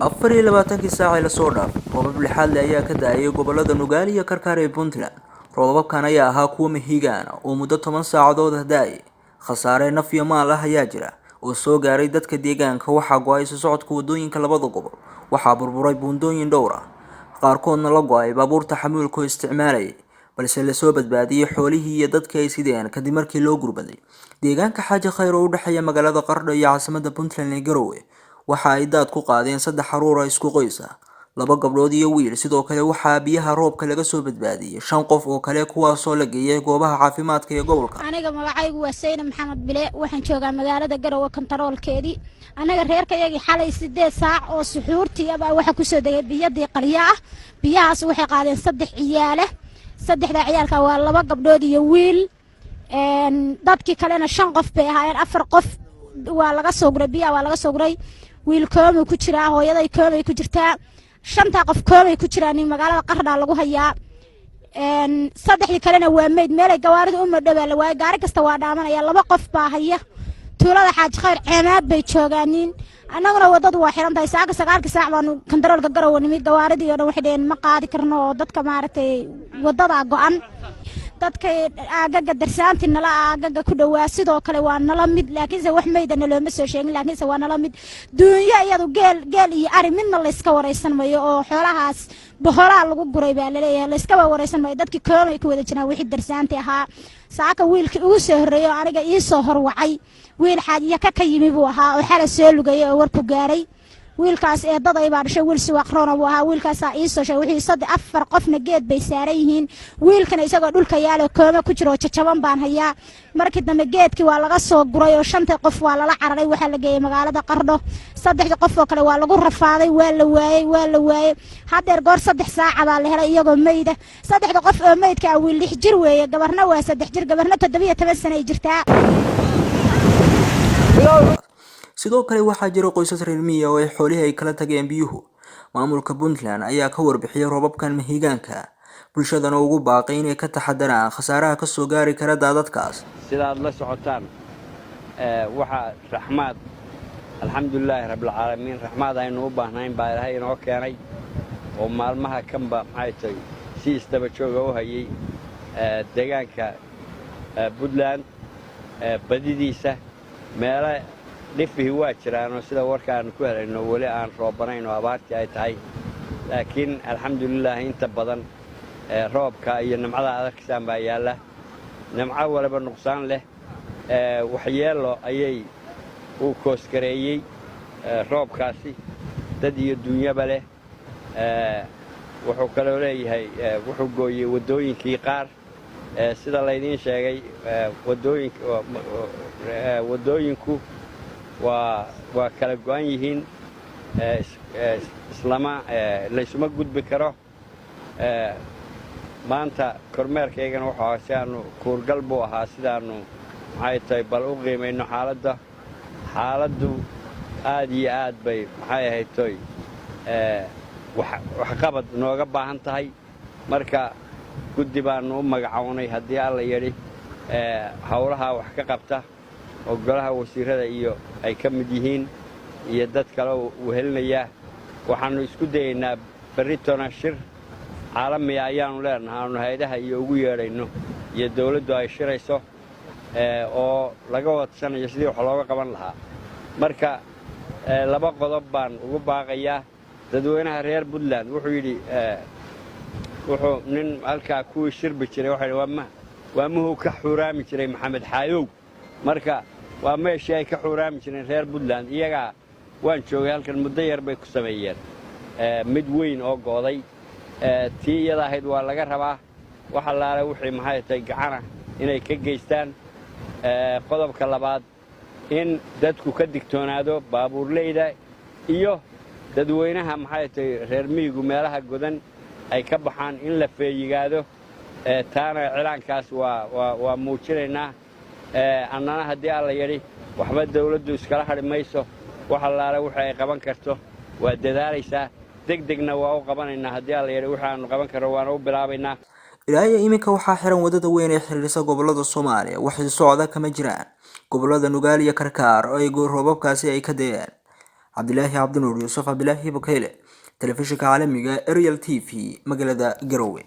24 saac la soo dhaaf roobab lixaad leh ayaa ka daayay gobolada Nugaal iyo Karkar ee Puntland. Roobabkan ayaa ahaa kuwo mihigaan oo muddo 10 saacadood ah daayay. Khasaare naf iyo maal ah ayaa jira oo soo gaaray dadka deegaanka. Waxaa go'ay socodka wadooyinka labada gobol. Waxaa burburay buundooyin dhowr ah. Qaarkoodna la go'ay baabuurta xamuulka oo isticmaalay balse la soo badbaadiyay xoolihii iyo dadka ay sideen kadib markii loo gurbaday. Deegaanka Xaaji Khayr oo u dhaxeeya magaalada Qardho iyo caasimadda Puntland ee Garowe waxa ay daad ku qaadeen 3 xaruur oo isku qoys ah, 2 gabdhood iyo wiil. Sidoo kale waxaa biyaha roobka laga soo badbaadiyay 5 qof oo kale kuwaas oo la geeyay goobaha caafimaadka ee gobolka. aniga magacaygu waa Sayna Maxamed Bile, waxaan joogaa magaalada Garowe kantaroolkeedii. anaga reerkayagii xalay 8 saac oo suxuurtii aba waxa ku soo degay biyadii qalya ah. biyahaas waxay qaadeen 3 ciyaale. 3da ciyaalka waa 2 gabdhood iyo wiil. dadkii kalena 5 qof bay ahaayeen. 4 qof waa laga soo guray biyaha, waa laga soo guray. wiil koomay ku jiraa, hooyaday koomay ku jirtaa. 5 qof koomay ku jiraan magaalada Qardho lagu hayaa. 3 kalena waa meyd meelay gawaaridu u madhawaa la waayay. gaari kasta waa dhaamanaya. 2 qof baa haya. tuulada Xaaji Khayr ceemaad bay joogaaniin. annaguna wadadu waa xiran tahay. saaca 9 saac baanu kantaroolka Garowe nimid. gawaaridii oo dhan waxay dheen ma qaadi karno oo dadka maaragtay wadada go'an. dadka aagaga darsaanti nala aagaga ku dhawaa sidoo kale waa nala mid, laakiinse wax meydana looma soo sheegin. laakiinse waa nala mid duunya iyadu geel iyo ari midna la iska wareysan mayo oo xoolahaas boholaa lagu guray baa laleeyahay. la iska wareysan mayo. dadkii koomay ku wada jiraan wixii darsaanti ahaa. saaka wiilkii ugu soo horeeyay oo aniga ii soo horwacay, wiil xaajiya ka yimi buu ahaa oo xala soo lugay oo warku gaaray. wiilkaas ee daday baa dhashay. wiil siwaqroona buu ahaa. wiilkaas ii soo sheegay wixii 4 qofna geed bay saaran yihiin. wiilkana isagoo dhulka yaalo kooma ku jiro jajaban baan hayaa. markii dambe geedkii waa laga soo guray oo 5 qof waa lala cararay. waxaa la geeyay magaalada Qardho. 3 qof oo kale waa lagu rafaaday. waa la waayay. hadeer goor 3 saac baa la helay iyagoo meeyda. 3 qof oo meydka ah wiil 6 jir weeye, gabarna waa 3 jir, gabarna 17 sano ay jirtaa. sidoo kale waxaa jira qoysas reer miyi oo ay xoolihii ay kala tageen biyuhu. maamulka Puntland ayaa ka warbixiyay roobabkan mihigaanka, bulshadana ugu baaqay inay ka taxadaraan khasaaraha ka soo gaari kara daadadkaas. sidaad la socotaan waxa raxmaad alxamdulilaahi rabbil caalamiin raxmaad aynu u baahnayn baa Ilaahay inoo keenay oo maalmaha kanba maxay tahay si isdaba jooga u hayay deegaanka Puntland badidiisa meelo dhifii waa jiraan oo sida warkaan ku helayno wali aan roobanayn oo abaartii ay tahay. laakiin alxamdulillah inta badan roobka iyo nimcada adarkiisaan baa yaala. nimco walba nuqsaan leh waxyeelo ayay u koosgareeyay roobkaasi dad iyo dunyaba leh. wuxuu kaloo leeyahay wuxuu gooyay wadooyinkii qaar sida la idin sheegay. wadooyinku waa kala go'an yihiin. islama laysuma gudbi karo. maanta kormeerkaygana wuxuu sidaanu kuurgal buu ahaa sidaanu maxay tahay bal u qiimayno xaaladdu aad iyo aad bay maxay ahayd toy waxqabad nooga baahan tahay. marka guddi baanu u magacawnay haddii alla yidhi howlaha wax ka qabta oo golaha wasiirada iyo ay ka mid yihiin iyo dad kale uu helinayaa. waxaanu isku dayaynaa berritona shir caalami ayaanu leenahay aanu hay'adaha iyo ugu yeedhayno iyo dawladdu ay shirayso oo laga wadsanayo sidii wax looga qaban lahaa. marka 2 qodob baan ugu baaqayaa dadweynaha reer Puntland. wuxuu yidhi wuxuu nin halkaa kuwii shirbi jiray waa muhu ka xuraami jiray Maxamed Xaayow. marka waa meeshii ay ka xuraami jireen reer Puntland. iyagaa waan joogay halkan muddo yar bay ku sameeyeen mid weyn oo gooday. tii iyada ahayd waa laga rabaa waxa laale wixii maxay tahay gacana inay ka geystaan. qodobka labaad in dadku ka digtoonaado baabuurleyda iyo dadweynaha maxay tahay reer miyigu meelaha godan ay ka baxaan in la feeyigaado. taana cilaankaas waa muujinaynaa. annana haddii alla yidhi waxba dawladdu iskala hadhi mayso. waxa laale wixii ay qaban karto waa dadaalaysaa. degdegna waa u qabanaynaa haddii alla yidhi wixii aanu qaban karno waana u bilaabaynaa. ilaa iyo iminka waxaa xiran wadada weyn ee xiriirisa gobolada Soomaaliya. waxay socda kama jiraan gobolada Nugaal iyo Karkar oo ay roobabkaasi ay ka dayeen. cabdilaahi cabdinuur yuusuf cabdilaahi bakeyle telefishinka caalamiga Ariel TV magaalada Garowe.